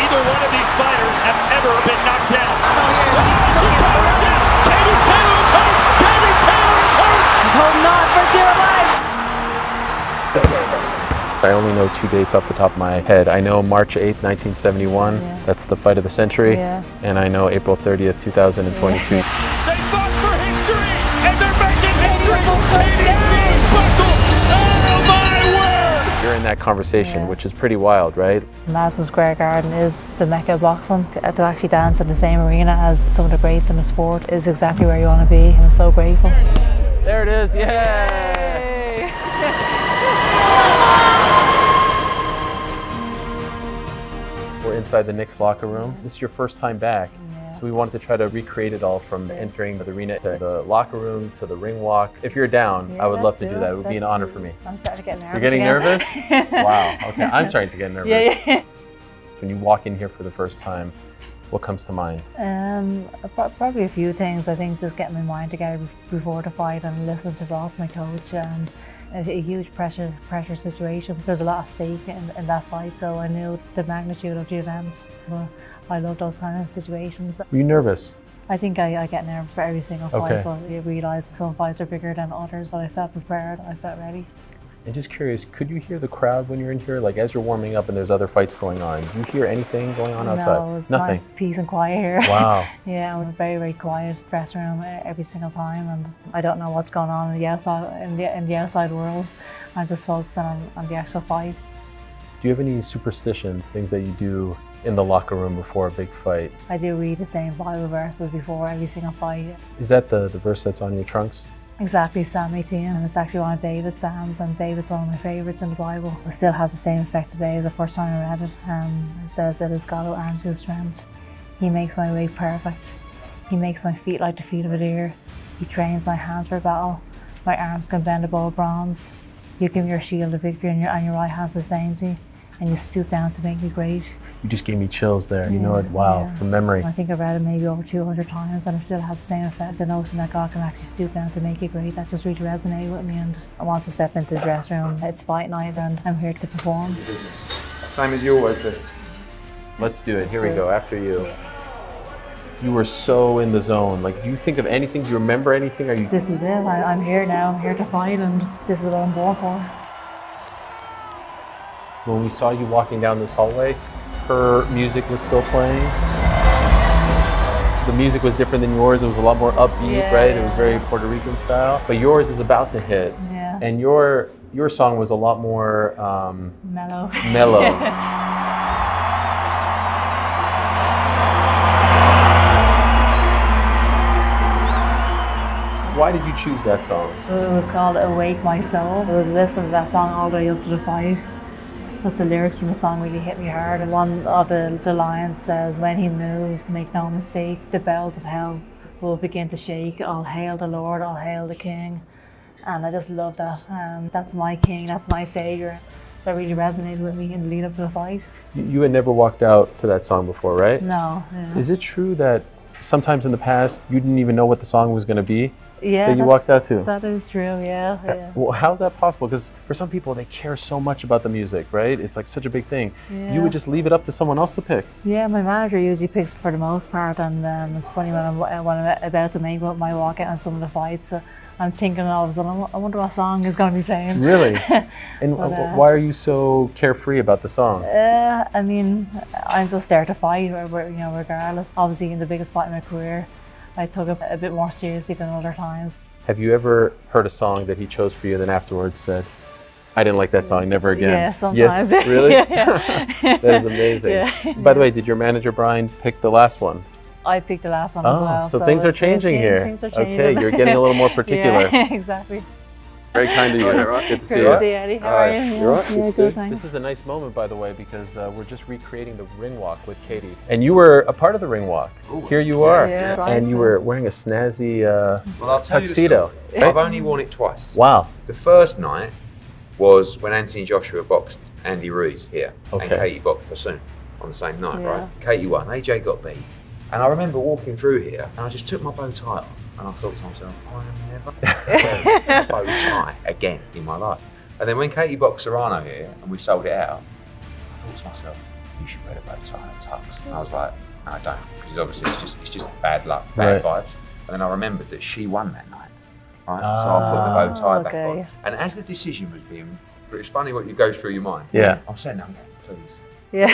Neither one of these fighters have ever been knocked down. Katie Taylor is hurt! Katie Taylor is hurt! He's holding on for dear life. I only know 2 dates off the top of my head. I know March 8th, 1971. Yeah. That's the fight of the century. Yeah. And I know April 30th, 2022. Yeah. They fought for history, and they're making history. Oh my word! You're in that conversation, which is pretty wild, right? Madison Square Garden is the mecca of boxing. To actually dance in the same arena as some of the greats in the sport is exactly where you want to be. I'm so grateful. There it is, yay! We're inside the Knicks locker room. This is your first time back. So we wanted to try to recreate it all from entering the arena to the locker room to the ring walk. If you're down, I would love to do that. It would be an honor for me. I'm starting to get nervous. You're getting nervous? Wow, okay. I'm starting to get nervous. Yeah. When you walk in here for the first time, what comes to mind? Probably a few things. I think just getting my mind together before the fight and listening to Ross, my coach. A huge pressure situation. There's a lot at stake in that fight, so I knew the magnitude of the events. But I love those kind of situations. Were you nervous? I think I get nervous for every single fight, but I realise some fights are bigger than others. So I felt prepared, I felt ready. And just curious, could you hear the crowd when you're in here? Like as you're warming up and there's other fights going on, do you hear anything going on outside? No, it's nothing. Nice, peace and quiet here. Wow. Yeah, I'm very, very quiet dressing room every single time, and I don't know what's going on in the outside world. I'm just focusing on the actual fight. Do you have any superstitions, things that you do in the locker room before a big fight? I do read the same Bible verses before every single fight. Is that the verse that's on your trunks? Exactly, Psalm 18, and it's actually one of David's Psalms, and David's one of my favourites in the Bible. It still has the same effect today as the first time I read it. It says, "It is God who arms you with strength. He makes my way perfect. He makes my feet like the feet of a deer. He trains my hands for battle. My arms can bend a bow of bronze. You give me your shield of victory, and your right hand sustains me, and you stoop down to make me great." You just gave me chills there, you know it, wow, from memory. I think I've read it maybe over 200 times and it still has the same effect. The notion that God can actually stoop down to make you great, that just really resonated with me, and I want to step into the dressing room. It's fight night and I'm here to perform. Same as you always do. Let's do it, here we go, after you. You were so in the zone. Like, do you think of anything? Do you remember anything? This is it, I'm here now, I'm here to fight, and this is what I'm born for. When we saw you walking down this hallway, her music was still playing. The music was different than yours. It was a lot more upbeat, right? It was very Puerto Rican style. But yours is about to hit. Yeah. And your song was a lot more mellow. Mellow. Why did you choose that song? It was called "Awake My Soul." I was listening to that song all the way up to the fight. Plus the lyrics in the song really hit me hard, and one of the lines says, "When he moves, make no mistake, the bells of hell will begin to shake. All hail the Lord, all hail the King." And I just love that. That's my King, that's my Saviour. That really resonated with me in the lead up to the fight. You had never walked out to that song before, right? No. Yeah. Is it true that sometimes in the past you didn't even know what the song was going to be? Yeah, that you walked out to? That is true, yeah. Well, how's that possible? Because for some people, they care so much about the music, right? It's like such a big thing. Yeah. You would just leave it up to someone else to pick. Yeah, my manager usually picks for the most part, and it's funny when I'm about to make my walkout on some of the fights, I'm thinking all of a sudden, I wonder what song is going to be playing. Really? And why are you so carefree about the song? I mean, I'm just there to fight, regardless. Obviously, in the biggest fight in my career, I took it a bit more seriously than other times. Have you ever heard a song that he chose for you and then afterwards said, "I didn't like that song, never again"? Yeah, sometimes. Yes, really? Yeah. That is amazing. Yeah. By the way, did your manager Brian pick the last one? I picked the last one as well. So things are changing here. Things are changing. Okay, you're getting a little more particular. Yeah, exactly. Very kind of you. Right. Good to see you. you. Good to see you, Eddie. How are you? You're right. Yeah, good, thanks. This is a nice moment, by the way, because we're just recreating the ring walk with Katie. And you were a part of the ring walk. Ooh. Here you are. Yeah, and you were wearing a snazzy I'll tell tuxedo. You I've only worn it twice. Wow. The first night was when Anthony Joshua boxed Andy Ruiz here. And Katie boxed Bassoon on the same night, right? Katie won, AJ got beat. And I remember walking through here and I just took my bow tie off and I thought to myself, I am never bow tie again in my life. And then when Katie boxed Serrano here and we sold it out, I thought to myself, you should wear a bow tie and a tux. And I was like, no, I don't, because obviously it's just bad luck, bad vibes. And then I remembered that she won that night, right? So I put the bow tie back on. And as the decision was being, but it's funny what you go through your mind. Yeah. I'm saying, no, please. Yeah.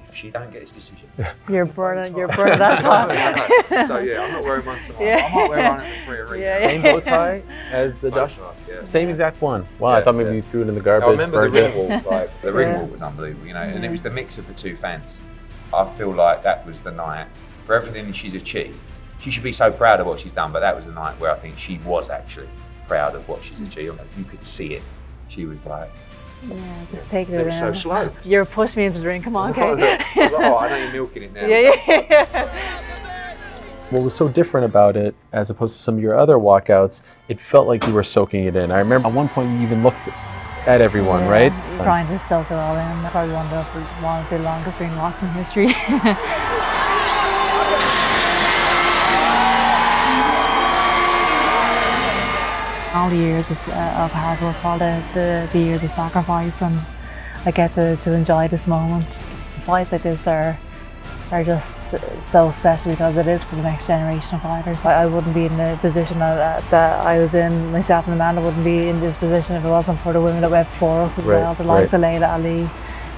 If she don't get this decision, you're burning that tie. So yeah, I'm not wearing one tomorrow. I might wear one for 3 reasons. Same bow tie as the Josh? Same exact one. Wow, I thought maybe you threw it in the garbage. I remember the ring walk, like the ring walk was unbelievable, you know, and it was the mix of the two fans. I feel like that was the night for everything she's achieved. She should be so proud of what she's done, but that was the night where I think she was actually proud of what she's achieved. You could see it. She was like, yeah, just taking it around. It was so slow. You're pushing me into the ring, come on, Kate. I was like, oh, I know you're milking it now. Yeah. What was so different about it, as opposed to some of your other walkouts, it felt like you were soaking it in. I remember at one point you even looked at everyone, right? Trying to soak it all in. Probably one of the longest ring walks in history. All the years of hard work, all the years of sacrifice, and I get to enjoy this moment. Fights like this are just so special because it is for the next generation of fighters. I wouldn't be in the position that I was in, myself and Amanda wouldn't be in this position if it wasn't for the women that went before us as well. The likes of Layla Ali,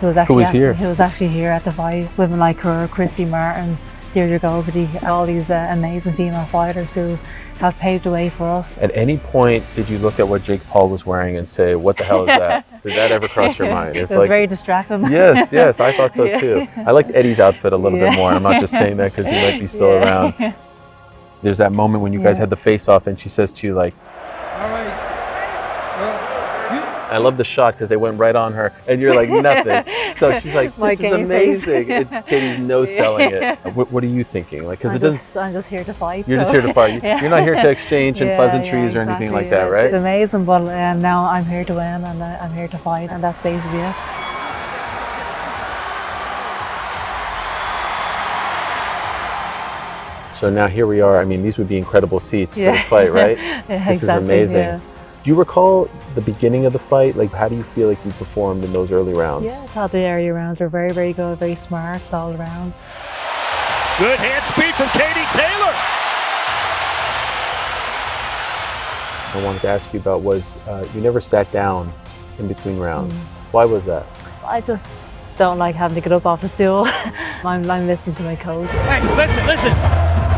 who was actually here at the fight. Women like her, Christy Martin, Deirdre Gogarty, all these amazing female fighters who have paved the way for us. At any point, did you look at what Jake Paul was wearing and say, what the hell is that? Did that ever cross your mind? It was very distracting. Yes, I thought so too. I liked Eddie's outfit a little bit more. I'm not just saying that because he might be still around. There's that moment when you guys had the face-off and she says to you like, all right. I love the shot because they went right on her and you're like, nothing. So she's like, this is amazing. Katie's no-selling it. What are you thinking? Like, because I'm just here to fight. You're just here to fight. You're not here to exchange and pleasantries or anything like that, right? It's amazing, but now I'm here to win and I'm here to fight, and that's basically it. So now here we are. I mean, these would be incredible seats for the fight, right? This is amazing. Do you recall the beginning of the fight? Like, how do you feel like you performed in those early rounds? Yeah, I thought the area rounds were very, very good, very smart, solid rounds. Good hand speed from Katie Taylor. I wanted to ask you about was you never sat down in between rounds. Why was that? I just don't like having to get up off the stool. I'm listening to my coach. Hey, listen.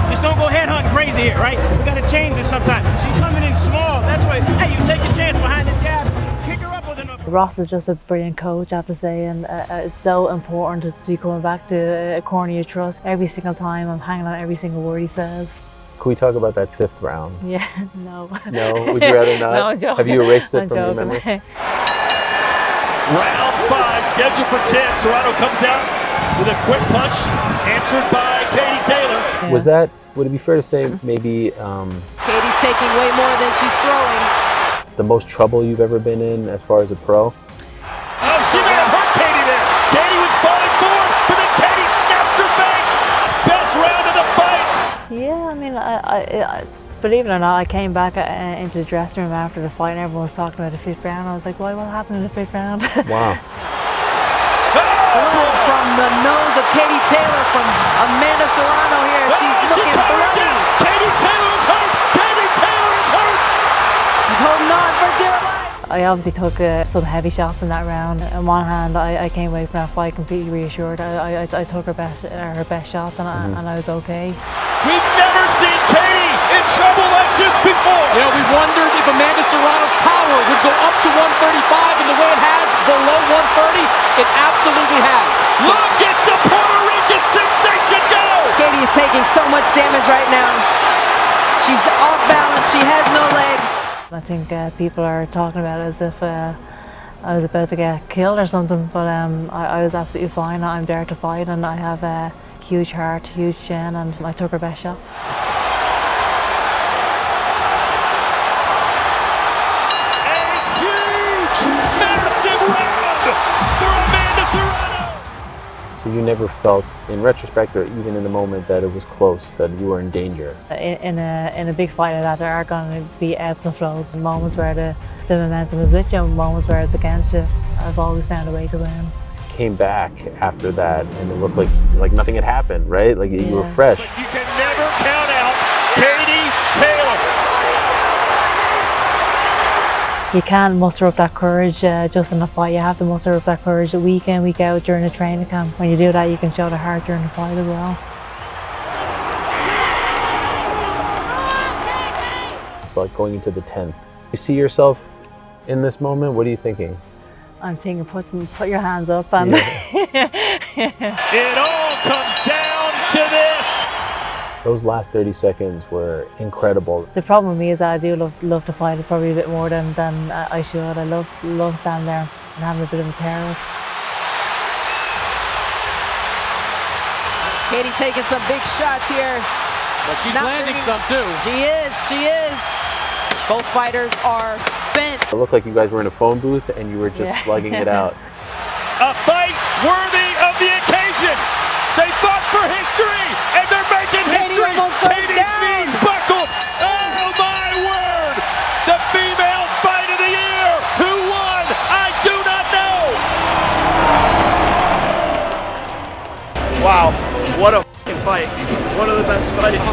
Just don't go head hunting crazy here, right? We gotta change this sometime. She's coming in small. That's why, hey, you take a chance behind the jab. Pick her up with an upper. Ross is just a brilliant coach, I have to say, and it's so important to be coming back to a corner you trust. Every single time, I'm hanging on every single word he says. Can we talk about that 5th round? Yeah, no. No? Would you rather not? No, I'm joking. Have you erased it from your memory? Round 5, scheduled for 10. Serrano comes out with a quick punch, answered by Katie Taylor. Yeah. Would it be fair to say maybe Katie's taking way more than she's throwing. The most trouble you've ever been in as far as a pro? Oh, she may have hurt Katie there. Katie was falling forward, but then Katie snaps her face. Best round of the fight. Yeah, I mean, I believe it or not, I came back into the dressing room after the fight and everyone was talking about the 5th round. I was like, what happened in the 5th round? Wow. Blood from the nose of Katie Taylor from Amanda Serrano here. She's looking bloody. Katie Taylor is hurt. Katie Taylor is hurt. She's holding on for dear life. I obviously took some heavy shots in that round. On one hand, I came away from that fight completely reassured. I took her best shots and I was okay. We've never seen Katie in trouble like this before. You know, we wondered if Amanda Serrano's power would go up to 135, and the way it has below 130, it absolutely has. Look at the Puerto Rican sensation go! Katie is taking so much damage right now. She's off balance. She has no legs. I think people are talking about it as if I was about to get killed or something, but I was absolutely fine. I'm there to fight, and I have a huge heart, huge chin, and I took her best shots. Massive round for Amanda Serrano. So you never felt, in retrospect or even in the moment, that it was close, that you were in danger? In a big fight like that, there are going to be ebbs and flows, moments where the momentum is with you and moments where it's against you. I've always found a way to win. came back after that and it looked like nothing had happened, right? Like you were fresh. But you can never count out Katie Taylor. You can't muster up that courage just in the fight. You have to muster up that courage week in, week out during the training camp. When you do that, you can show the heart during the fight as well. Like going into the 10th. You see yourself in this moment? What are you thinking? I'm thinking put your hands up and It all comes down to this. Those last 30 seconds were incredible. The problem with me is that I do love to fight probably a bit more than I should. I love standing there and having a bit of a tear up. Katie taking some big shots here. But she's landing some too. She is. Both fighters are spent. It looked like you guys were in a phone booth and you were just slugging it out. A fight worthy of the occasion. They fought for history and they're making history. Katie's knees buckled. Oh my word! The female fight of the year. Who won? I do not know. Wow, what a f***ing fight. One of the best fights.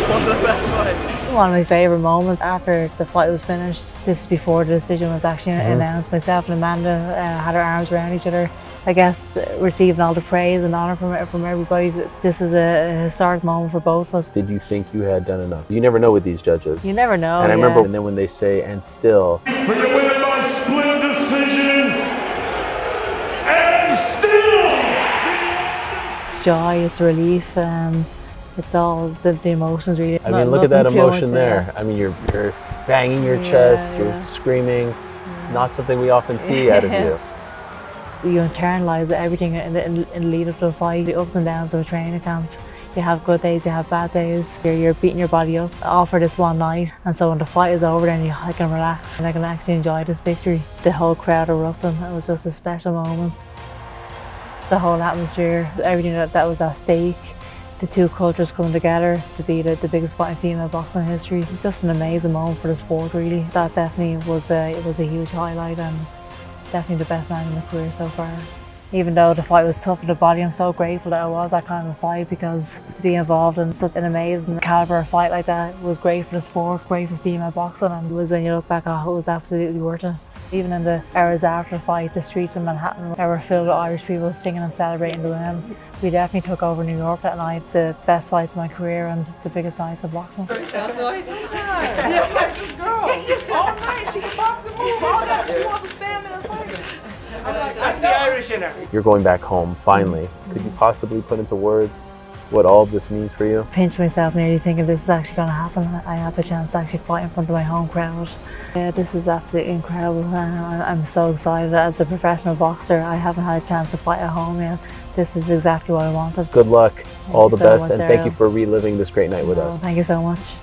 One of the best fights. One of my favourite moments after the fight was finished. This is before the decision was actually announced. Myself and Amanda had our arms around each other. I guess receiving all the praise and honour from everybody. This is a historic moment for both of us. Did you think you had done enough? You never know with these judges. You never know. And I remember, and then when they say, and still. For the winner by split decision, and still. It's joy, it's relief. It's all the emotions really. I mean, look at that emotion there. I mean, you're banging your chest, you're screaming. Not something we often see out of you. You internalise everything in the lead up to the fight, the ups and downs of a training camp. You have good days, you have bad days. You're beating your body up all for this one night. And so when the fight is over, then I can relax and I can actually enjoy this victory. The whole crowd erupting. It was just a special moment. The whole atmosphere, everything that was at stake. The two cultures coming together to be the biggest fight in female boxing history. Just an amazing moment for the sport, really. That definitely was a huge highlight and definitely the best night in my career so far. Even though the fight was tough on the body, I'm so grateful that I was that kind of a fight, because to be involved in such an amazing caliber of fight like that was great for the sport, great for female boxing, and it was, when you look back, it was absolutely worth it. Even in the hours after the fight, the streets in Manhattan were filled with Irish people singing and celebrating the win. We definitely took over New York that night, the best fights of my career and the biggest nights of boxing. This girl, all night, she can box and move all night. She wants to stand there and fight. That's the Irish in her. You're going back home, finally. Could you possibly put into words what all of this means for you? Pinch myself nearly thinking this is actually going to happen. I have the chance to actually fight in front of my home crowd. Yeah, this is absolutely incredible. I'm so excited. As a professional boxer, I haven't had a chance to fight at home yet. This is exactly what I wanted. Good luck, all the best, and much, thank you for reliving this great night with us. Thank you so much.